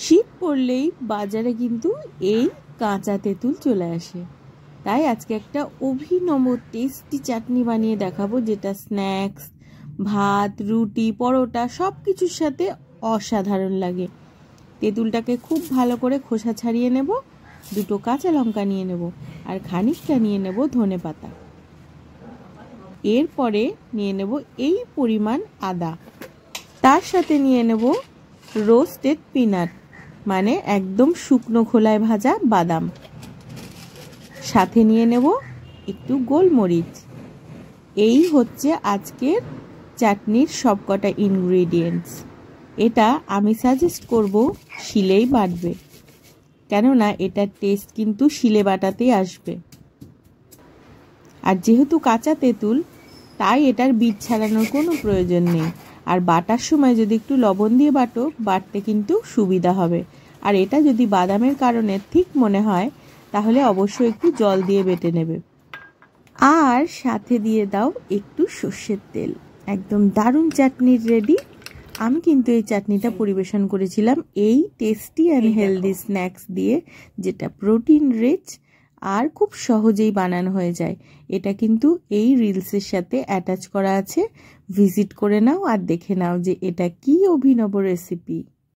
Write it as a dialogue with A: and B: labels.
A: শীত পড়লেই বাজারে কিন্তু এই কাঁচা তেঁতুল চলে আসে। তাই আজকে একটা অভিনব টেস্টি চাটনি বানিয়ে দেখাবো, যেটা স্ন্যাক্স, ভাত, রুটি, পরোটা সব কিছুর সাথে অসাধারণ লাগে। তেঁতুলটাকে খুব ভালো করে খোসা ছাড়িয়ে নেব, দুটো কাঁচা লঙ্কা নিয়ে নেব, আর খানিকটা নিয়ে নেব ধনেপাতা। এরপরে নিয়ে নেব এই পরিমাণ আদা, তার সাথে নিয়ে নেব রোস্টেড পিনাট, মানে একদম শুকনো খোলায় ভাজা বাদাম, সাথে নিয়ে নেব একটু গোলমরিচ। এই হচ্ছে আজকের চাটনির সবকটা ইনগ্রেডিয়েন্টস। এটা আমি সাজেস্ট করব শিলেই বাটবে, কেননা এটার টেস্ট কিন্তু শিলে বাটাতেই আসবে। আর যেহেতু কাঁচা তেঁতুল, তাই এটার বীজ ছাড়ানোর কোনো প্রয়োজন নেই। আর বাটার সময় যদি একটু লবণ দিয়ে বাটো, বাটতে কিন্তু সুবিধা হবে। আর এটা যদি বাদামের কারণে ঠিক মনে হয়, তাহলে অবশ্যই একটু জল দিয়ে বেটে নেবে। আর সাথে দিয়ে দাও একটু সর্ষের তেল। একদম দারুণ চাটনির রেডি। আমি কিন্তু এই চাটনিটা পরিবেশন করেছিলাম এই টেস্টি অ্যান্ড হেলদি স্ন্যাক্স দিয়ে, যেটা প্রোটিন রিচ আর খুব সহজেই বানানো হয়ে যায়। এটা কিন্তু এই রিলসের সাথে অ্যাটাচ করা আছে, ভিজিট করে নাও আর দেখে নাও যে এটা কি অভিনব রেসিপি।